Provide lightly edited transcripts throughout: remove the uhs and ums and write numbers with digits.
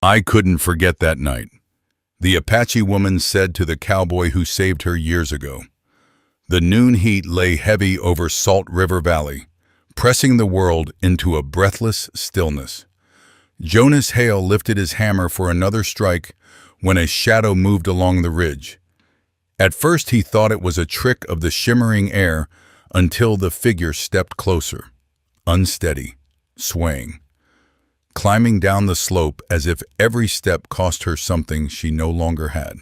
I couldn't forget that night. The Apache woman said to the cowboy who saved her years ago. The noon heat lay heavy over Salt River Valley, pressing the world into a breathless stillness. Jonas Hale lifted his hammer for another strike when a shadow moved along the ridge. At first he thought it was a trick of the shimmering air until the figure stepped closer, unsteady, swaying, climbing down the slope as if every step cost her something she no longer had.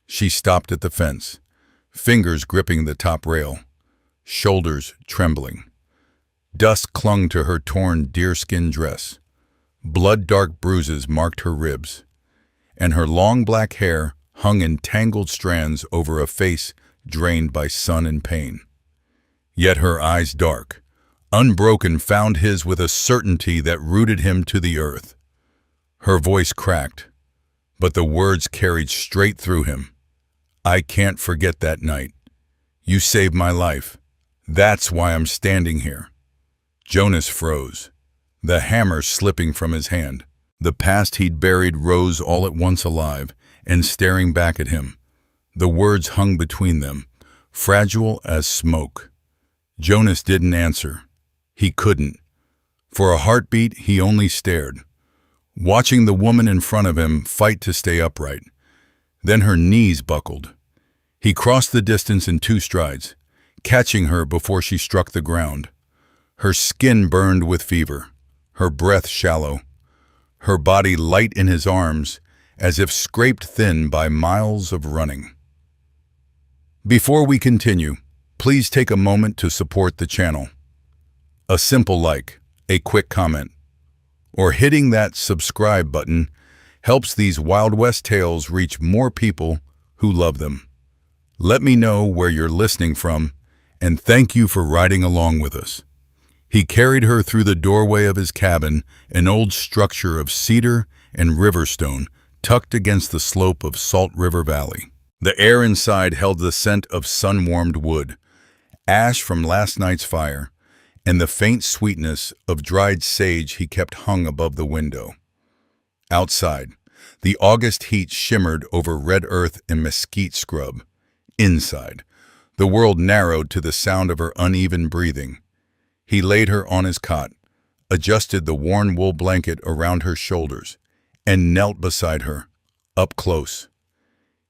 She stopped at the fence, fingers gripping the top rail, shoulders trembling. Dust clung to her torn deerskin dress. Blood-dark bruises marked her ribs, and her long black hair hung in tangled strands over a face drained by sun and pain. Yet her eyes dark, unbroken, found his with a certainty that rooted him to the earth. Her voice cracked, but the words carried straight through him. I can't forget that night. You saved my life. That's why I'm standing here. Jonas froze, the hammer slipping from his hand. The past he'd buried rose all at once alive and staring back at him. The words hung between them, fragile as smoke. Jonas didn't answer. He couldn't. For a heartbeat, he only stared, watching the woman in front of him fight to stay upright. Then her knees buckled. He crossed the distance in 2 strides, catching her before she struck the ground. Her skin burned with fever, her breath shallow, her body light in his arms, as if scraped thin by miles of running. Before we continue, please take a moment to support the channel. A simple like, a quick comment, or hitting that subscribe button helps these Wild West tales reach more people who love them. Let me know where you're listening from, and thank you for riding along with us. He carried her through the doorway of his cabin, an old structure of cedar and riverstone tucked against the slope of Salt River Valley. The air inside held the scent of sun-warmed wood, ash from last night's fire, and the faint sweetness of dried sage he kept hung above the window. Outside, the August heat shimmered over red earth and mesquite scrub. Inside, the world narrowed to the sound of her uneven breathing. He laid her on his cot, adjusted the worn wool blanket around her shoulders, and knelt beside her, up close.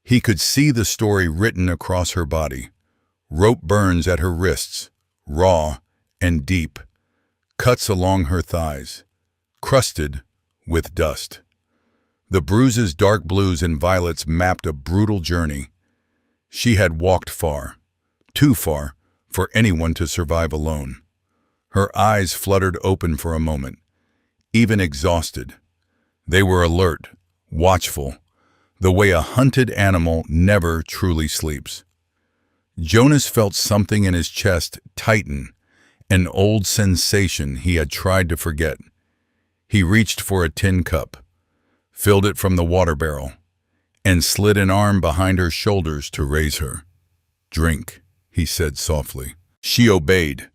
He could see the story written across her body, rope burns at her wrists, raw and deep, cuts along her thighs, crusted with dust. The bruises, dark blues and violets, mapped a brutal journey. She had walked far, too far for anyone to survive alone. Her eyes fluttered open for a moment, even exhausted. They were alert, watchful, the way a hunted animal never truly sleeps. Jonas felt something in his chest tighten, an old sensation he had tried to forget. He reached for a tin cup, filled it from the water barrel, and slid an arm behind her shoulders to raise her. Drink, he said softly. She obeyed,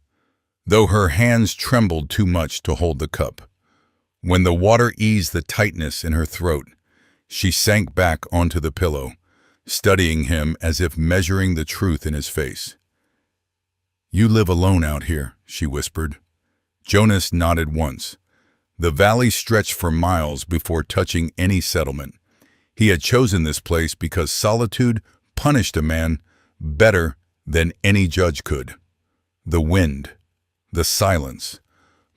though her hands trembled too much to hold the cup. When the water eased the tightness in her throat, she sank back onto the pillow, studying him as if measuring the truth in his face. You live alone out here, she whispered. Jonas nodded once. The valley stretched for miles before touching any settlement. He had chosen this place because solitude punished a man better than any judge could. The wind, the silence,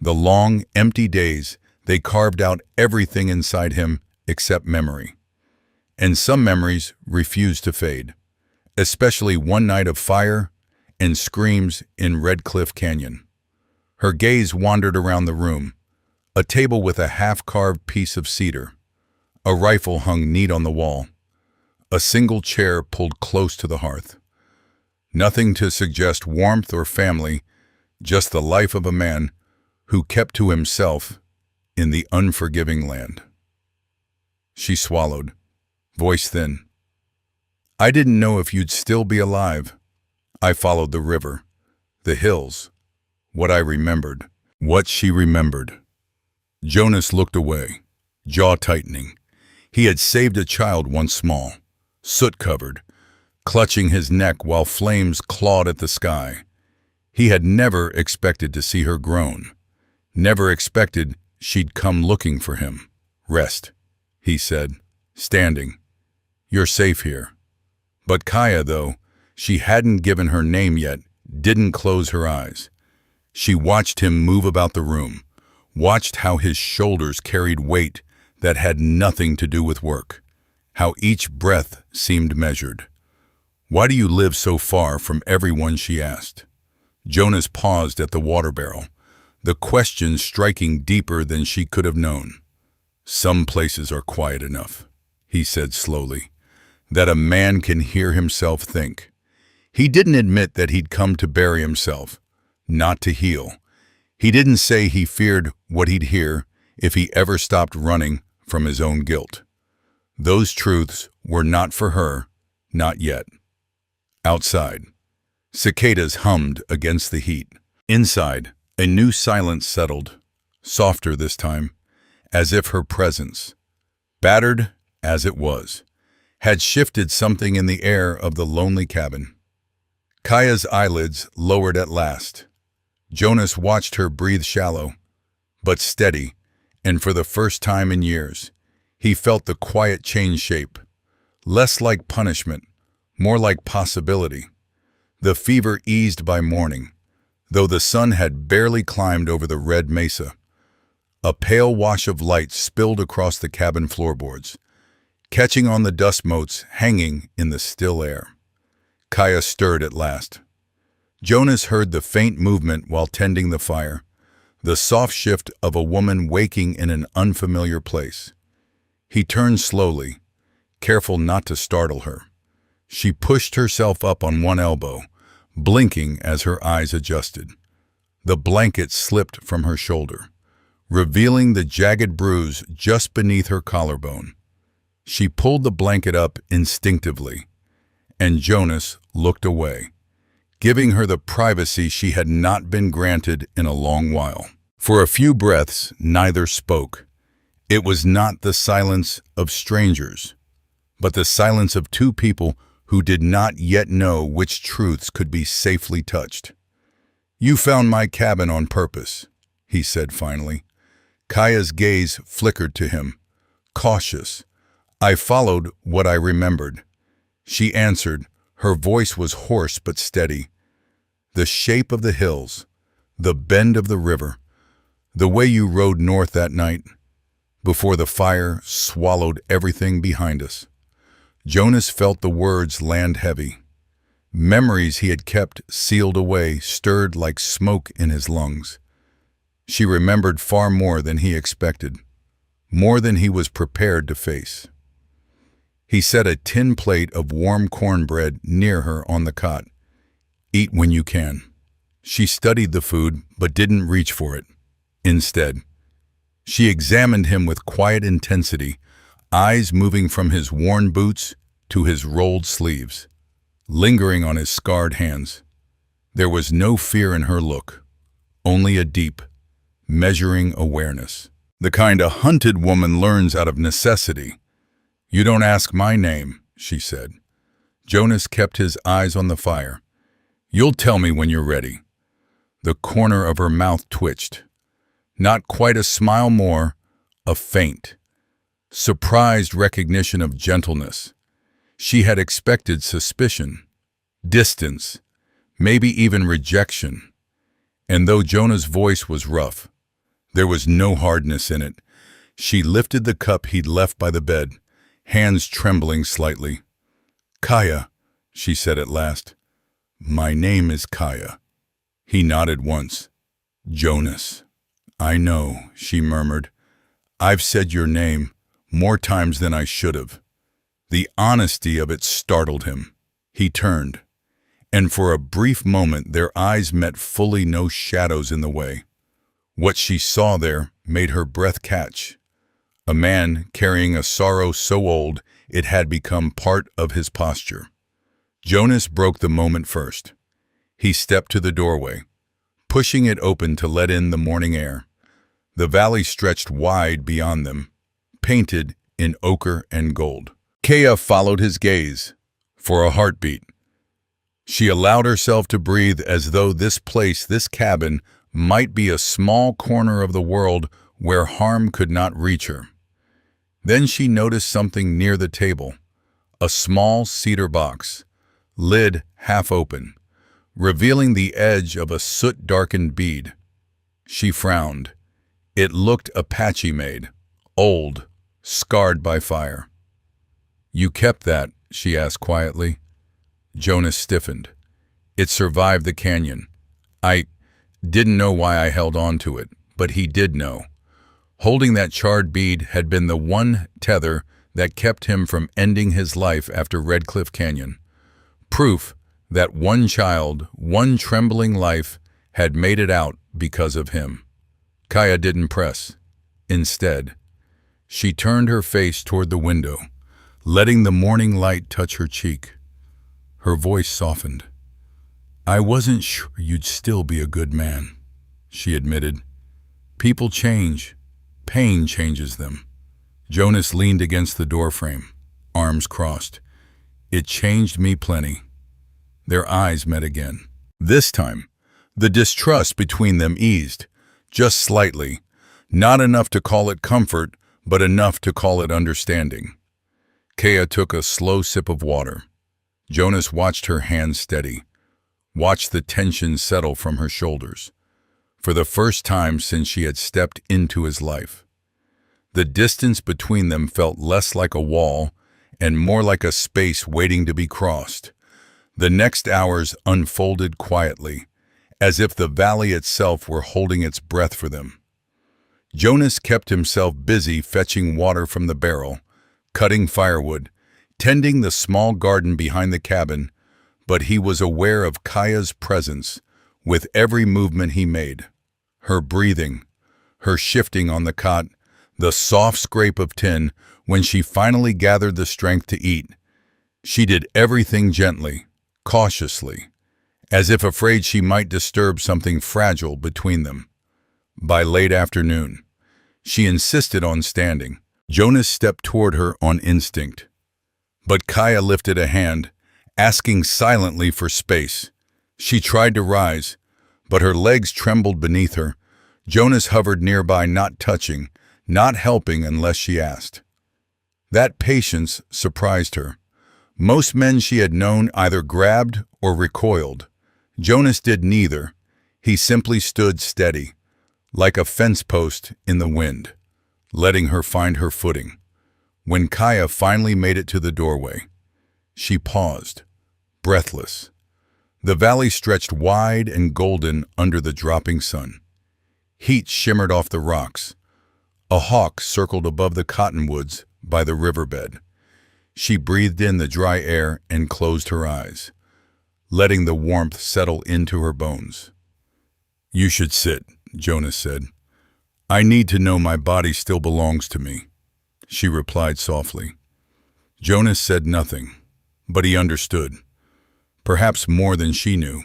the long, empty days, they carved out everything inside him except memory. And some memories refused to fade, especially one night of fire and screams in Red Cliff Canyon. Her gaze wandered around the room, a table with a half-carved piece of cedar, a rifle hung neat on the wall, a single chair pulled close to the hearth. Nothing to suggest warmth or family, just the life of a man who kept to himself in the unforgiving land. She swallowed, voice thin. I didn't know if you'd still be alive. I followed the river, the hills, what I remembered, what she remembered. Jonas looked away, jaw tightening. He had saved a child once small, soot-covered, clutching his neck while flames clawed at the sky. He had never expected to see her grown, never expected she'd come looking for him. "Rest," he said, standing. "You're safe here." But Kaya, though she hadn't given her name yet, didn't close her eyes. She watched him move about the room, watched how his shoulders carried weight that had nothing to do with work, how each breath seemed measured. "Why do you live so far from everyone?" she asked. Jonas paused at the water barrel, the question striking deeper than she could have known. "Some places are quiet enough," he said slowly, "that a man can hear himself think." He didn't admit that he'd come to bury himself, not to heal. He didn't say he feared what he'd hear if he ever stopped running from his own guilt. Those truths were not for her, not yet. Outside, cicadas hummed against the heat. Inside, a new silence settled, softer this time, as if her presence, battered as it was, had shifted something in the air of the lonely cabin. Kaya's eyelids lowered at last. Jonas watched her breathe shallow, but steady, and for the first time in years, he felt the quiet change shape, less like punishment, more like possibility. The fever eased by morning, though the sun had barely climbed over the red mesa. A pale wash of light spilled across the cabin floorboards, catching on the dust motes hanging in the still air. Kaya stirred at last. Jonas heard the faint movement while tending the fire, the soft shift of a woman waking in an unfamiliar place. He turned slowly, careful not to startle her. She pushed herself up on one elbow, blinking as her eyes adjusted. The blanket slipped from her shoulder, revealing the jagged bruise just beneath her collarbone. She pulled the blanket up instinctively, and Jonas looked away, giving her the privacy she had not been granted in a long while. For a few breaths, neither spoke. It was not the silence of strangers, but the silence of two people who did not yet know which truths could be safely touched. "You found my cabin on purpose," he said finally. Kaya's gaze flickered to him, cautious. "I followed what I remembered." She answered. Her voice was hoarse but steady. "The shape of the hills, the bend of the river, the way you rode north that night, before the fire swallowed everything behind us." Jonas felt the words land heavy. Memories he had kept sealed away stirred like smoke in his lungs. She remembered far more than he expected, more than he was prepared to face. He set a tin plate of warm cornbread near her on the cot. "Eat when you can." She studied the food but didn't reach for it. Instead, she examined him with quiet intensity, eyes moving from his worn boots to his rolled sleeves, lingering on his scarred hands. There was no fear in her look, only a deep, measuring awareness. The kind a hunted woman learns out of necessity. "You don't ask my name," she said. Jonas kept his eyes on the fire. "You'll tell me when you're ready." The corner of her mouth twitched. Not quite a smile more, a faint, surprised recognition of gentleness. She had expected suspicion, distance, maybe even rejection. And though Jonah's voice was rough, there was no hardness in it. She lifted the cup he'd left by the bed, hands trembling slightly. "Kaya," she said at last. "My name is Kaya." He nodded once. "Jonas." "I know," she murmured. "I've said your name more times than I should have." The honesty of it startled him. He turned, and for a brief moment their eyes met fully, no shadows in the way. What she saw there made her breath catch. A man carrying a sorrow so old it had become part of his posture. Jonas broke the moment first. He stepped to the doorway, pushing it open to let in the morning air. The valley stretched wide beyond them, painted in ochre and gold. Kaya followed his gaze for a heartbeat. She allowed herself to breathe as though this place, this cabin, might be a small corner of the world where harm could not reach her. Then she noticed something near the table, a small cedar box, lid half open, revealing the edge of a soot-darkened bead. She frowned. It looked Apache-made, old, scarred by fire. "You kept that?" she asked quietly. Jonas stiffened. "It survived the canyon. I didn't know why I held on to it, but he did know. Holding that charred bead had been the one tether that kept him from ending his life after Red Cliff Canyon. Proof that one child, one trembling life, had made it out because of him." Kaya didn't press. Instead, she turned her face toward the window, letting the morning light touch her cheek. Her voice softened. "I wasn't sure you'd still be a good man," she admitted. "People change. Pain changes them." Jonas leaned against the doorframe, arms crossed. "It changed me plenty." Their eyes met again. This time, the distrust between them eased, just slightly, not enough to call it comfort, but enough to call it understanding. Kaya took a slow sip of water. Jonas watched her hands steady, watched the tension settle from her shoulders. For the first time since she had stepped into his life, the distance between them felt less like a wall and more like a space waiting to be crossed. The next hours unfolded quietly, as if the valley itself were holding its breath for them. Jonas kept himself busy fetching water from the barrel, cutting firewood, tending the small garden behind the cabin, but he was aware of Kaya's presence with every movement he made. Her breathing, her shifting on the cot, the soft scrape of tin when she finally gathered the strength to eat. She did everything gently, cautiously, as if afraid she might disturb something fragile between them. By late afternoon, she insisted on standing. Jonas stepped toward her on instinct. But Kaya lifted a hand, asking silently for space. She tried to rise, but her legs trembled beneath her. Jonas hovered nearby, not touching, not helping unless she asked. That patience surprised her. Most men she had known either grabbed or recoiled. Jonas did neither. He simply stood steady, like a fence post in the wind, letting her find her footing. When Kaya finally made it to the doorway, she paused, breathless. The valley stretched wide and golden under the dropping sun. Heat shimmered off the rocks. A hawk circled above the cottonwoods by the riverbed. She breathed in the dry air and closed her eyes, letting the warmth settle into her bones. "You should sit," Jonas said. "I need to know my body still belongs to me," she replied softly. Jonas said nothing, but he understood, perhaps more than she knew.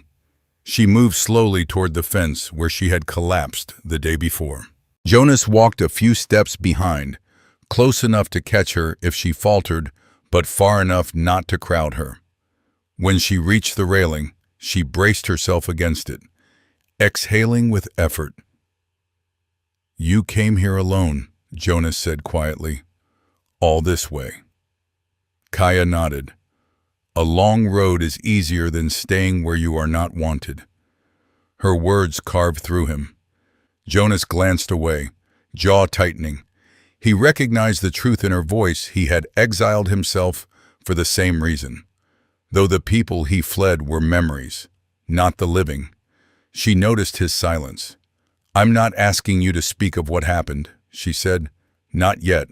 She moved slowly toward the fence where she had collapsed the day before. Jonas walked a few steps behind, close enough to catch her if she faltered, but far enough not to crowd her. When she reached the railing, she braced herself against it, exhaling with effort. "You came here alone," Jonas said quietly. "All this way." Kaya nodded. "A long road is easier than staying where you are not wanted." Her words carved through him. Jonas glanced away, jaw tightening. He recognized the truth in her voice. He had exiled himself for the same reason, though the people he fled were memories, not the living. She noticed his silence. "I'm not asking you to speak of what happened," she said. "Not yet."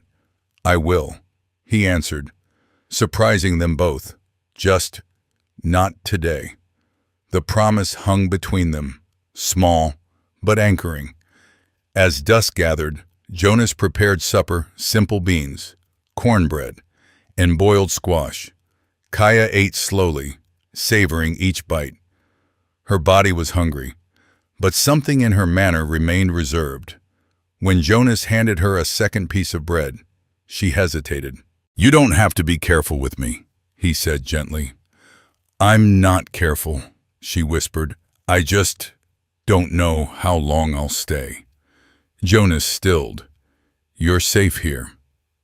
"I will," he answered, surprising them both. "Just not today." The promise hung between them, small but anchoring. As dusk gathered, Jonas prepared supper: simple beans, cornbread, and boiled squash. Kaya ate slowly, savoring each bite. Her body was hungry, but something in her manner remained reserved. When Jonas handed her a second piece of bread, She hesitated. "You don't have to be careful with me," he said gently. "I'm not careful," she whispered. "I just don't know how long I'll stay." Jonas stilled. "You're safe here.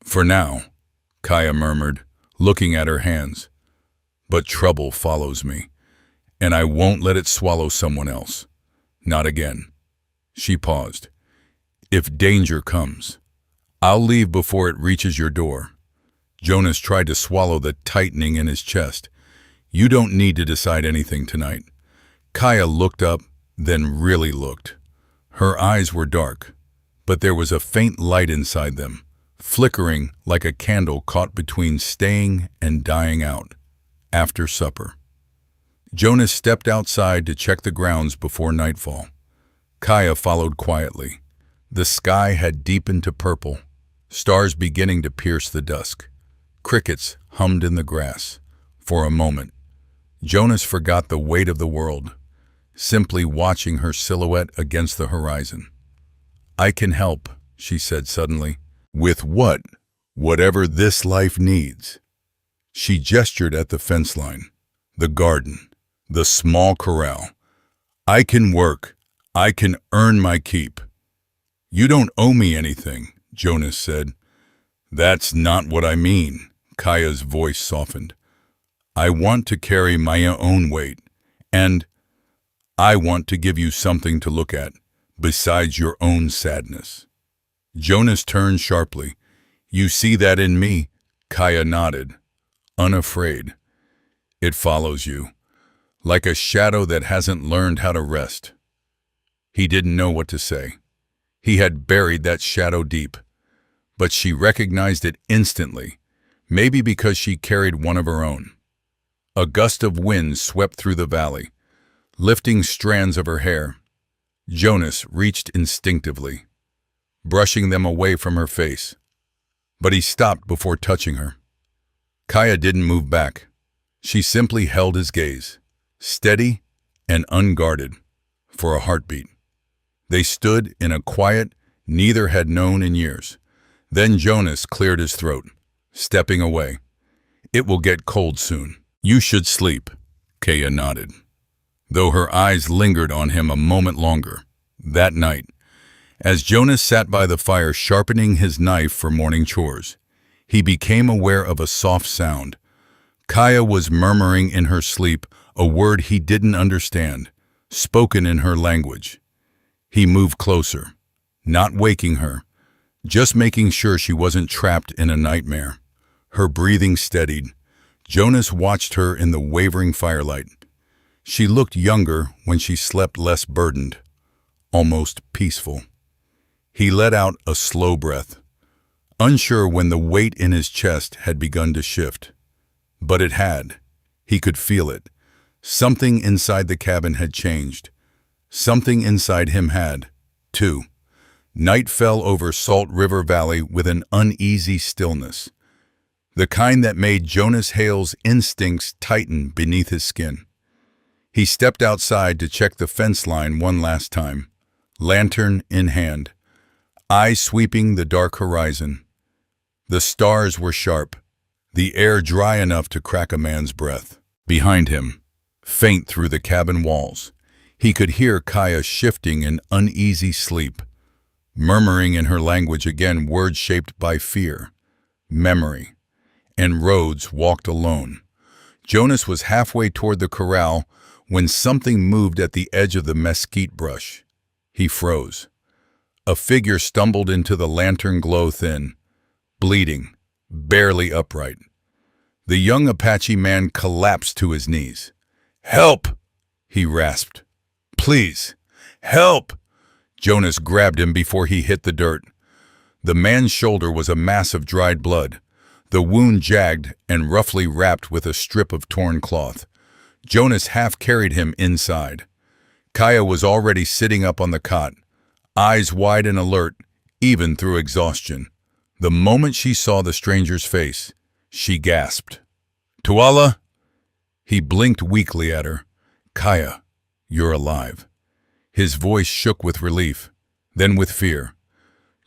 For now," Kaya murmured, looking at her hands. "But trouble follows me, and I won't let it swallow someone else. Not again." She paused. "If danger comes, I'll leave before it reaches your door." Jonas tried to swallow the tightening in his chest. "You don't need to decide anything tonight." Kaya looked up, then really looked. Her eyes were dark, but there was a faint light inside them, flickering like a candle caught between staying and dying out. After supper, Jonas stepped outside to check the grounds before nightfall. Kaya followed quietly. The sky had deepened to purple, stars beginning to pierce the dusk. Crickets hummed in the grass. For a moment, Jonas forgot the weight of the world, simply watching her silhouette against the horizon. "I can help," she said suddenly. "With what? Whatever this life needs." She gestured at the fence line, the garden, the small corral. "I can work. I can earn my keep." "You don't owe me anything," Jonas said. "That's not what I mean," Kaya's voice softened. "I want to carry my own weight, and I want to give you something to look at, besides your own sadness." Jonas turned sharply. "You see that in me?" Kaya nodded, unafraid. "It follows you, like a shadow that hasn't learned how to rest." He didn't know what to say. He had buried that shadow deep, but she recognized it instantly, maybe because she carried one of her own. A gust of wind swept through the valley, lifting strands of her hair. Jonas reached instinctively, brushing them away from her face, but he stopped before touching her. Kaya didn't move back. She simply held his gaze, steady and unguarded, for a heartbeat. They stood in a quiet neither had known in years. Then Jonas cleared his throat, stepping away. "It will get cold soon. You should sleep," Kaya nodded, though her eyes lingered on him a moment longer. That night, as Jonas sat by the fire sharpening his knife for morning chores, he became aware of a soft sound. Kaya was murmuring in her sleep a word he didn't understand, spoken in her language. He moved closer, not waking her, just making sure she wasn't trapped in a nightmare. Her breathing steadied. Jonas watched her in the wavering firelight. She looked younger when she slept less burdened, almost peaceful. He let out a slow breath, unsure when the weight in his chest had begun to shift. But it had. He could feel it. Something inside the cabin had changed. Something inside him had, too. Night fell over Salt River Valley with an uneasy stillness, the kind that made Jonas Hale's instincts tighten beneath his skin. He stepped outside to check the fence line one last time, lantern in hand, eyes sweeping the dark horizon. The stars were sharp, the air dry enough to crack a man's breath. Behind him, faint through the cabin walls, he could hear Kaya shifting in uneasy sleep, murmuring in her language again words shaped by fear, memory, and Rhodes walked alone. Jonas was halfway toward the corral when something moved at the edge of the mesquite brush. He froze. A figure stumbled into the lantern glow thin, bleeding, barely upright. The young Apache man collapsed to his knees. "Help!" he rasped. "Please, help!" Jonas grabbed him before he hit the dirt. The man's shoulder was a mass of dried blood, the wound jagged and roughly wrapped with a strip of torn cloth. Jonas half carried him inside. Kaya was already sitting up on the cot, eyes wide and alert, even through exhaustion. The moment she saw the stranger's face, she gasped. "Tuala?" He blinked weakly at her. "Kaya, you're alive." His voice shook with relief, then with fear.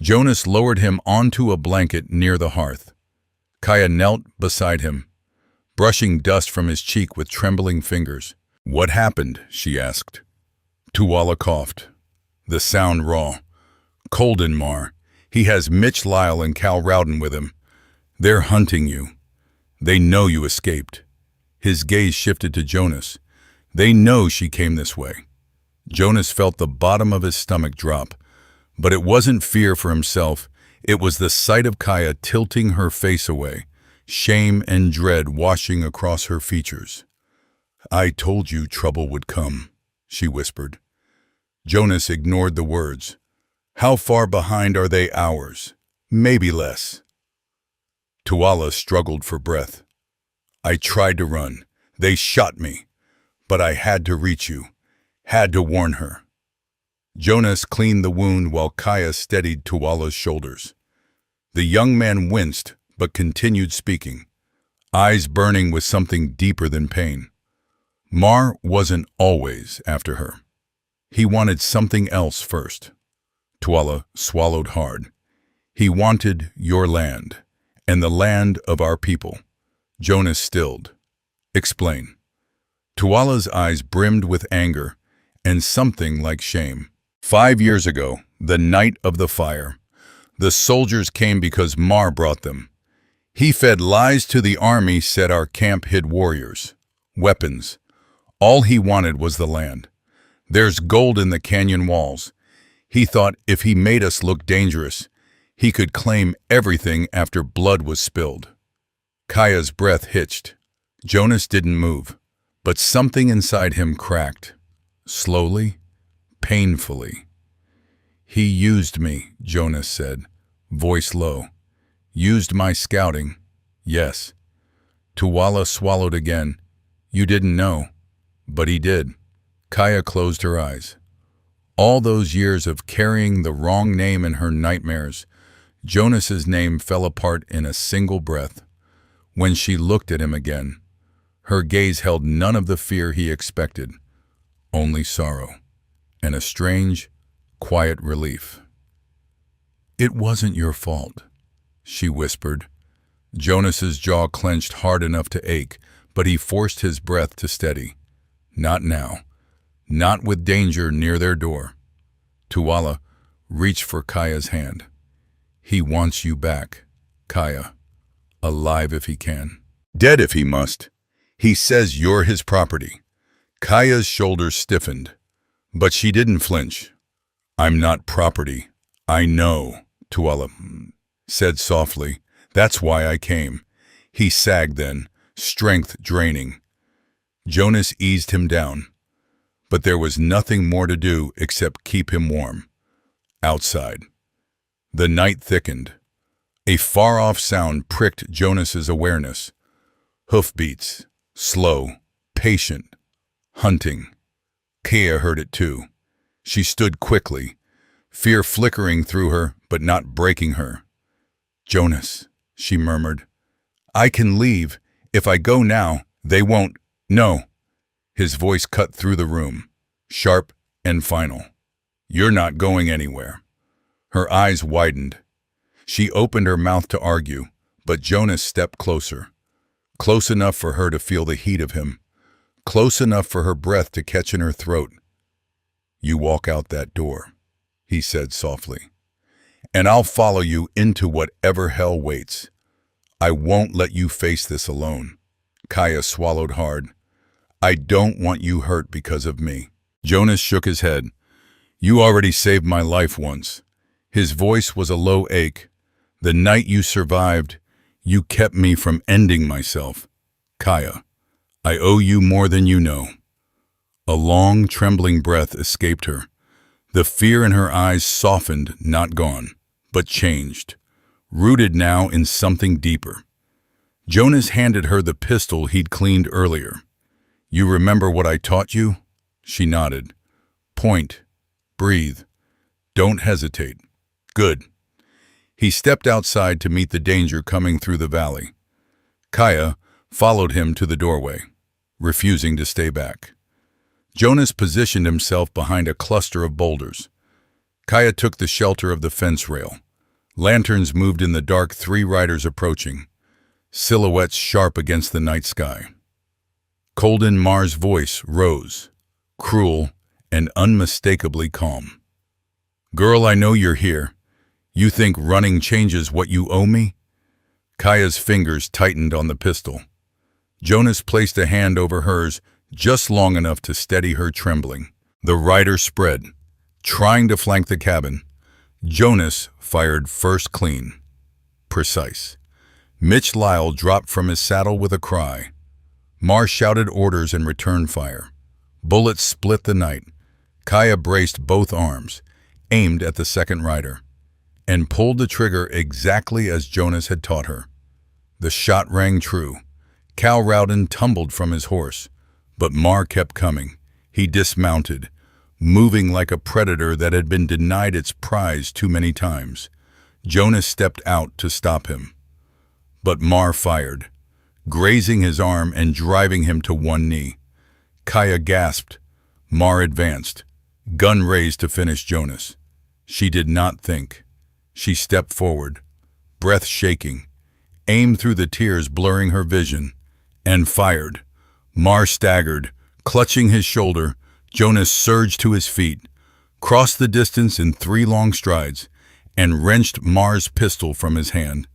Jonas lowered him onto a blanket near the hearth. Kaya knelt beside him, brushing dust from his cheek with trembling fingers. "What happened?" she asked. Tuwala coughed, the sound raw. "Colden, Mar. He has Mitch Lyle and Cal Rowden with him. They're hunting you. They know you escaped." His gaze shifted to Jonas. "They know she came this way." Jonas felt the bottom of his stomach drop, but it wasn't fear for himself. It was the sight of Kaya tilting her face away, shame and dread washing across her features. "I told you trouble would come," she whispered. Jonas ignored the words. "How far behind are they hours? Maybe less." Tuwala struggled for breath. "I tried to run. They shot me. But I had to reach you. Had to warn her." Jonas cleaned the wound while Kaya steadied Tuwala's shoulders. The young man winced, but continued speaking, eyes burning with something deeper than pain. Mar wasn't always after her. He wanted something else first. Tuwala swallowed hard. "He wanted your land, and the land of our people." Jonas stilled. "Explain." Tuwala's eyes brimmed with anger and something like shame. 5 years ago, the night of the fire, the soldiers came because Mar brought them. He fed lies to the army, said our camp hid warriors, weapons. All he wanted was the land. There's gold in the canyon walls. He thought if he made us look dangerous, he could claim everything after blood was spilled. Kaya's breath hitched. Jonas didn't move, but something inside him cracked. Slowly, painfully. "He used me," Jonas said, voice low. "Used my scouting, yes." Tuwala swallowed again. "You didn't know, but he did." Kaya closed her eyes. All those years of carrying the wrong name in her nightmares, Jonas's name fell apart in a single breath. When she looked at him again, her gaze held none of the fear he expected, only sorrow, and a strange, quiet relief. "It wasn't your fault," she whispered. Jonas's jaw clenched hard enough to ache, but he forced his breath to steady. Not now. Not with danger near their door. Tuwala reached for Kaya's hand. "He wants you back, Kaya. Alive if he can. Dead if he must. He says you're his property." Kaya's shoulders stiffened, but she didn't flinch. "I'm not property. I know," Tuwala said softly. "That's why I came." He sagged then, strength draining. Jonas eased him down, but there was nothing more to do except keep him warm. Outside. The night thickened. A far-off sound pricked Jonas's awareness. Hoofbeats, slow, patient, hunting. Kaya heard it too. She stood quickly, fear flickering through her but not breaking her. "Jonas," she murmured, "I can leave. If I go now, they won't." "No." His voice cut through the room, sharp and final. "You're not going anywhere." Her eyes widened. She opened her mouth to argue, but Jonas stepped closer. Close enough for her to feel the heat of him. Close enough for her breath to catch in her throat. "You walk out that door," he said softly, "and I'll follow you into whatever hell waits. I won't let you face this alone." Kaya swallowed hard. "I don't want you hurt because of me." Jonas shook his head. "You already saved my life once." His voice was a low ache. "The night you survived, you kept me from ending myself. Kaya, I owe you more than you know." A long, trembling breath escaped her. The fear in her eyes softened, not gone, but changed, rooted now in something deeper. Jonas handed her the pistol he'd cleaned earlier. "You remember what I taught you?" She nodded. "Point. Breathe. Don't hesitate." "Good." He stepped outside to meet the danger coming through the valley. Kaya followed him to the doorway, refusing to stay back. Jonas positioned himself behind a cluster of boulders. Kaya took the shelter of the fence rail, Lanterns moved in the dark, 3 riders approaching, silhouettes sharp against the night sky. Colden Mar's voice rose, cruel and unmistakably calm. "Girl, I know you're here. You think running changes what you owe me?" Kaya's fingers tightened on the pistol. Jonas placed a hand over hers just long enough to steady her trembling. The rider spread, trying to flank the cabin. Jonas fired first clean. Precise. Mitch Lyle dropped from his saddle with a cry. Mar shouted orders and returned fire. Bullets split the night. Kaya braced both arms, aimed at the second rider, and pulled the trigger exactly as Jonas had taught her. The shot rang true. Cal Rowden tumbled from his horse, but Mar kept coming. He dismounted, moving like a predator that had been denied its prize too many times. Jonas stepped out to stop him. But Mar fired, grazing his arm and driving him to one knee. Kaya gasped. Mar advanced, gun raised to finish Jonas. She did not think. She stepped forward, breath shaking, aimed through the tears blurring her vision, and fired. Mar staggered, clutching his shoulder. Jonas surged to his feet, crossed the distance in 3 long strides, and wrenched Mar's pistol from his hand.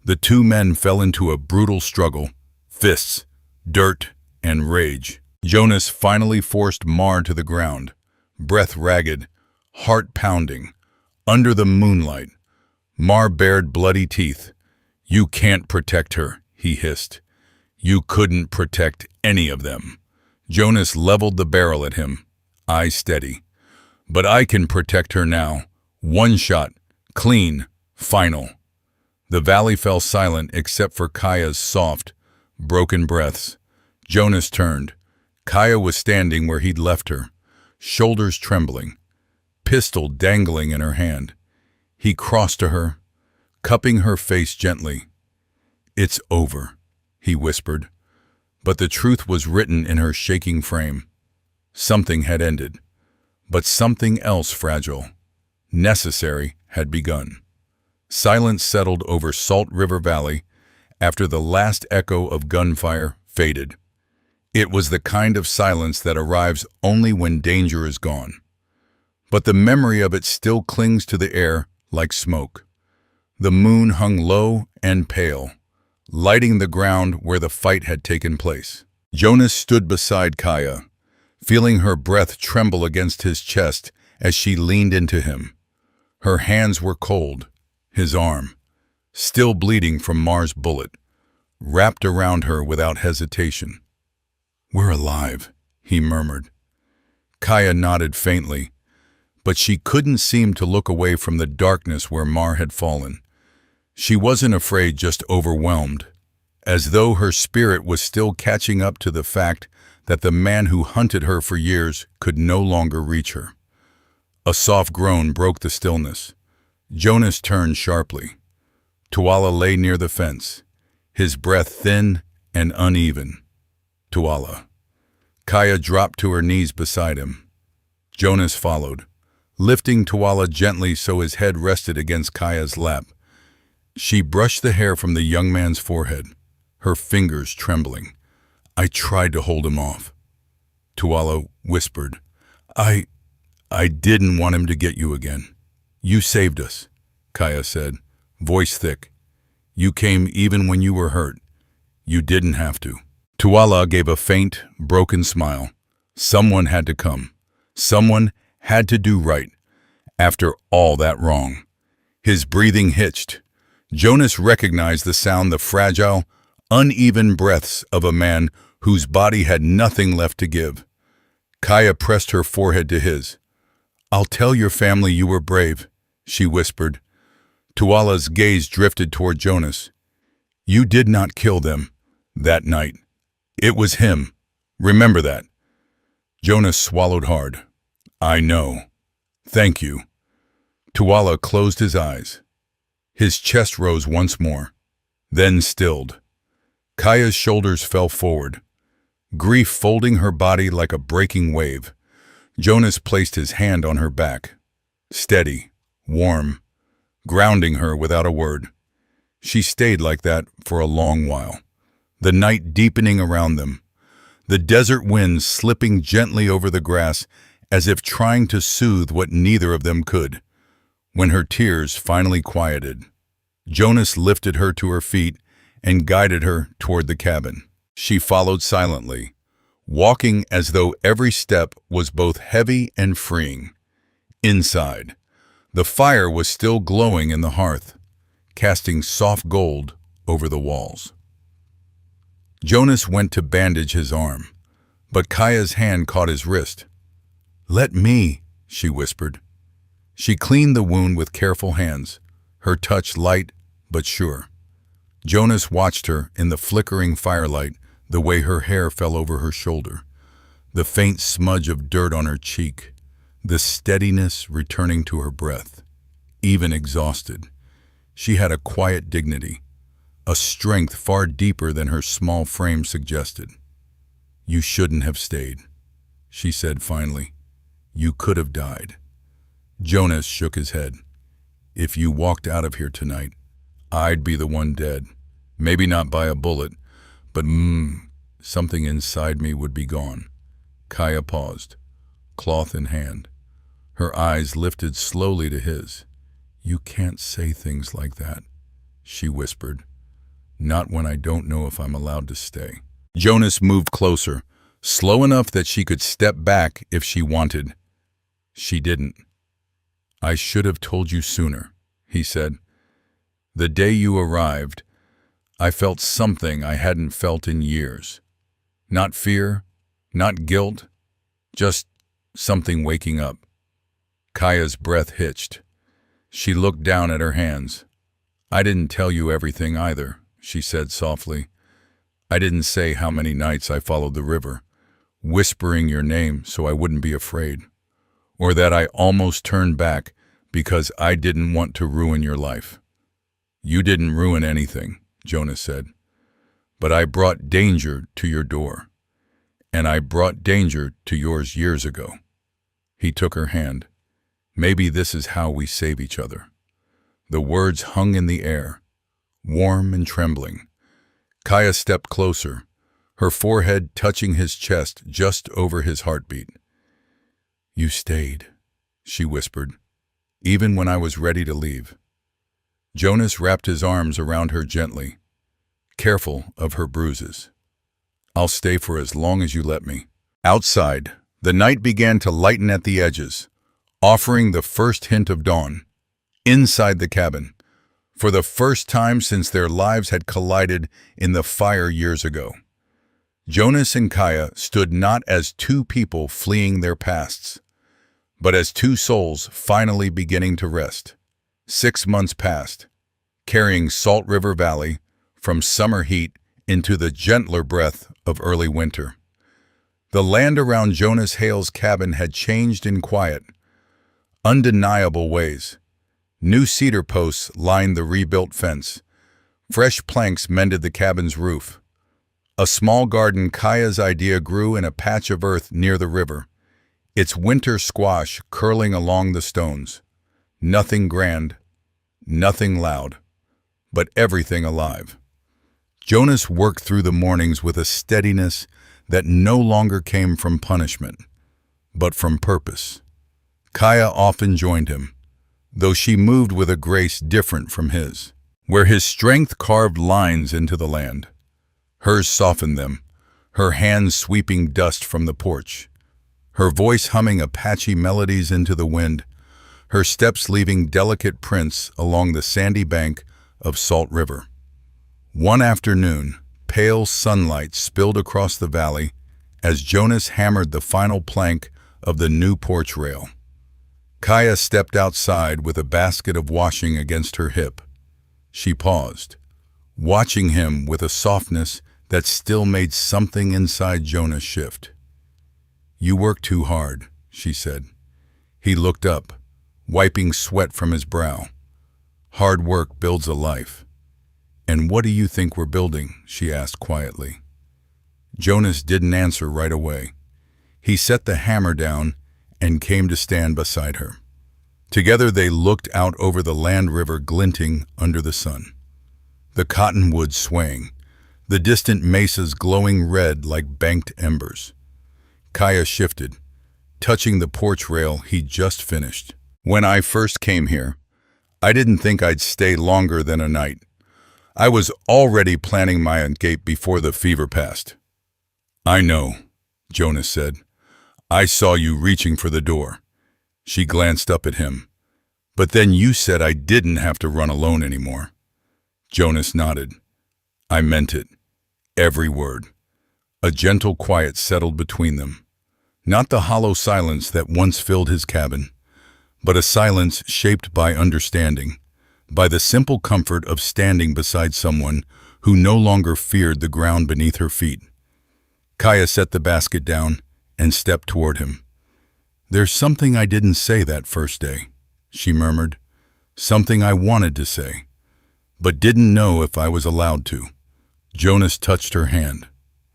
The 2 men fell into a brutal struggle, fists, dirt, and rage. Jonas finally forced Mar to the ground, breath ragged, heart pounding. Under the moonlight, Mar bared bloody teeth. "You can't protect her," he hissed. "You couldn't protect any of them." Jonas leveled the barrel at him, eyes steady. "But I can protect her now. One shot, clean, final." The valley fell silent except for Kaya's soft, broken breaths. Jonas turned. Kaya was standing where he'd left her, shoulders trembling, pistol dangling in her hand. He crossed to her, cupping her face gently. "It's over," he whispered, but the truth was written in her shaking frame. Something had ended, but something else fragile, necessary, had begun. Silence settled over Salt River Valley after the last echo of gunfire faded. It was the kind of silence that arrives only when danger is gone. But the memory of it still clings to the air like smoke. The moon hung low and pale, lighting the ground where the fight had taken place. Jonas stood beside Kaya, feeling her breath tremble against his chest as she leaned into him. Her hands were cold, his arm, still bleeding from Mar's bullet, wrapped around her without hesitation. "We're alive," he murmured. Kaya nodded faintly, but she couldn't seem to look away from the darkness where Mar had fallen. She wasn't afraid, just overwhelmed, as though her spirit was still catching up to the fact that the man who hunted her for years could no longer reach her. A soft groan broke the stillness. Jonas turned sharply. Tuala lay near the fence, his breath thin and uneven. Tuala. Kaya dropped to her knees beside him. Jonas followed, lifting Tuala gently so his head rested against Kaya's lap. She brushed the hair from the young man's forehead, her fingers trembling. "I tried to hold him off." Tuala whispered, I didn't want him to get you again. "You saved us," Kaya said, voice thick. "You came even when you were hurt. You didn't have to." Tuala gave a faint, broken smile. Someone had to come. Someone had to do right, after all that wrong. His breathing hitched. Jonas recognized the sound, the fragile, uneven breaths of a man whose body had nothing left to give. Kaya pressed her forehead to his. "I'll tell your family you were brave," she whispered. Tuala's gaze drifted toward Jonas. "You did not kill them that night. It was him. Remember that." Jonas swallowed hard. "I know. Thank you." Tuala closed his eyes. His chest rose once more, then stilled. Kaya's shoulders fell forward, grief folding her body like a breaking wave. Jonas placed his hand on her back. Steady, warm, grounding her without a word. She stayed like that for a long while, the night deepening around them, the desert winds slipping gently over the grass as if trying to soothe what neither of them could. When her tears finally quieted, Jonas lifted her to her feet and guided her toward the cabin. She followed silently, walking as though every step was both heavy and freeing. Inside, the fire was still glowing in the hearth, casting soft gold over the walls. Jonas went to bandage his arm, but Kaya's hand caught his wrist. "Let me," she whispered. She cleaned the wound with careful hands, her touch light but sure. Jonas watched her in the flickering firelight, the way her hair fell over her shoulder, the faint smudge of dirt on her cheek, the steadiness returning to her breath. Even exhausted, she had a quiet dignity, a strength far deeper than her small frame suggested. "You shouldn't have stayed," she said finally. "You could have died." Jonas shook his head. "If you walked out of here tonight, I'd be the one dead. Maybe not by a bullet, but something inside me would be gone." Kaya paused, cloth in hand. Her eyes lifted slowly to his. "You can't say things like that," she whispered. "Not when I don't know if I'm allowed to stay." Jonas moved closer, slow enough that she could step back if she wanted. She didn't. "I should have told you sooner," he said. "The day you arrived, I felt something I hadn't felt in years. Not fear, not guilt, just something waking up." Kaya's breath hitched. She looked down at her hands. "I didn't tell you everything either," she said softly. "I didn't say how many nights I followed the river, whispering your name so I wouldn't be afraid, or that I almost turned back because I didn't want to ruin your life." "You didn't ruin anything," Jonas said. "But I brought danger to your door, and I brought danger to yours years ago." He took her hand. "Maybe this is how we save each other." The words hung in the air, warm and trembling. Kaya stepped closer, her forehead touching his chest just over his heartbeat. "You stayed," she whispered, "even when I was ready to leave." Jonas wrapped his arms around her gently, careful of her bruises. "I'll stay for as long as you let me." Outside, the night began to lighten at the edges, offering the first hint of dawn. Inside the cabin, for the first time since their lives had collided in the fire years ago, Jonas and Kaya stood not as two people fleeing their pasts, but as two souls finally beginning to rest. 6 months passed, carrying Salt River Valley from summer heat into the gentler breath of early winter. The land around Jonas Hale's cabin had changed in quiet, undeniable ways. New cedar posts lined the rebuilt fence. Fresh planks mended the cabin's roof. A small garden Kaya's idea grew in a patch of earth near the river, its winter squash curling along the stones. Nothing grand, nothing loud, but everything alive. Jonas worked through the mornings with a steadiness that no longer came from punishment, but from purpose. Kaya often joined him, though she moved with a grace different from his. Where his strength carved lines into the land, hers softened them, her hands sweeping dust from the porch, her voice humming Apache melodies into the wind, her steps leaving delicate prints along the sandy bank of Salt River. One afternoon, pale sunlight spilled across the valley as Jonas hammered the final plank of the new porch rail. Kaya stepped outside with a basket of washing against her hip. She paused, watching him with a softness that still made something inside Jonas shift. "You work too hard," she said. He looked up, wiping sweat from his brow. "Hard work builds a life." "And what do you think we're building?" she asked quietly. Jonas didn't answer right away. He set the hammer down and came to stand beside her. Together they looked out over the land river glinting under the sun. The cottonwoods swaying, the distant mesas glowing red like banked embers. Kaya shifted, touching the porch rail he'd just finished. When I first came here, I didn't think I'd stay longer than a night. I was already planning my escape before the fever passed. I know, Jonas said. I saw you reaching for the door. She glanced up at him. But then you said I didn't have to run alone anymore. Jonas nodded. I meant it. Every word. A gentle quiet settled between them. Not the hollow silence that once filled his cabin, but a silence shaped by understanding, by the simple comfort of standing beside someone who no longer feared the ground beneath her feet. Kaya set the basket down and stepped toward him. There's something I didn't say that first day, she murmured. Something I wanted to say, but didn't know if I was allowed to. Jonas touched her hand,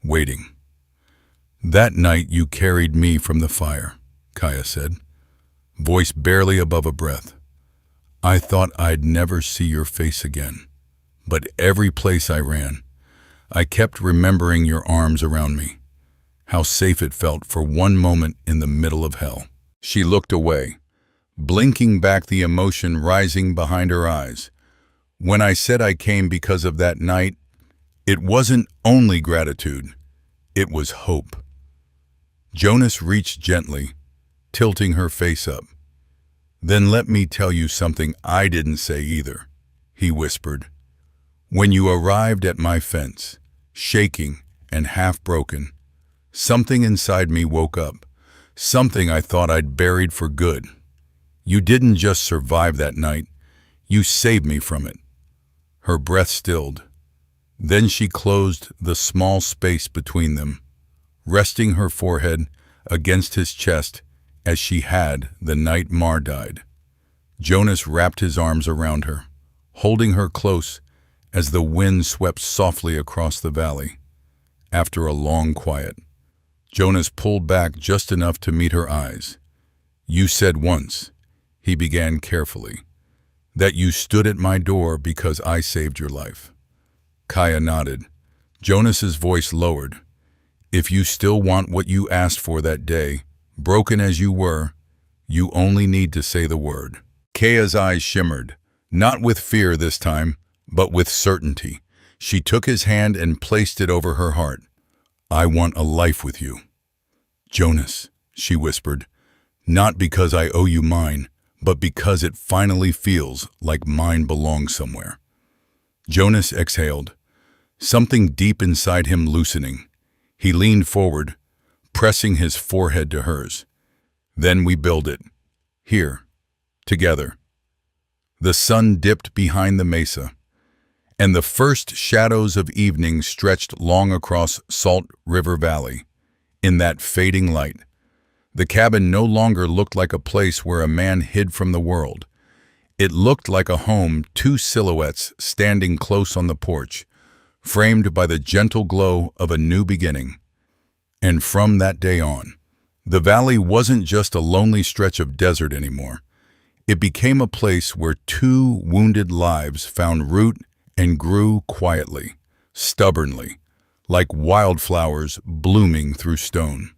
waiting. That night you carried me from the fire, Kaya said, voice barely above a breath. I thought I'd never see your face again, but every place I ran, I kept remembering your arms around me. How safe it felt for one moment in the middle of hell. She looked away, blinking back the emotion rising behind her eyes. When I said I came because of that night, it wasn't only gratitude, it was hope. Jonas reached gently, tilting her face up. Then let me tell you something I didn't say either, he whispered. When you arrived at my fence, shaking and half broken, something inside me woke up, something I thought I'd buried for good. You didn't just survive that night, you saved me from it. Her breath stilled. Then she closed the small space between them, resting her forehead against his chest as she had the night Mar died. Jonas wrapped his arms around her, holding her close as the wind swept softly across the valley. After a long quiet, Jonas pulled back just enough to meet her eyes. You said once, he began carefully, that you stood at my door because I saved your life. Kaya nodded. Jonas's voice lowered. If you still want what you asked for that day, broken as you were, you only need to say the word. Kaya's eyes shimmered, not with fear this time, but with certainty. She took his hand and placed it over her heart. I want a life with you. Jonas, she whispered, not because I owe you mine, but because it finally feels like mine belongs somewhere. Jonas exhaled, something deep inside him loosening. He leaned forward, pressing his forehead to hers. Then we build it. Here, together. The sun dipped behind the mesa, and the first shadows of evening stretched long across Salt River Valley. In that fading light, the cabin no longer looked like a place where a man hid from the world. It looked like a home, two silhouettes standing close on the porch, framed by the gentle glow of a new beginning. And from that day on, the valley wasn't just a lonely stretch of desert anymore. It became a place where two wounded lives found root and grew quietly, stubbornly, like wildflowers blooming through stone.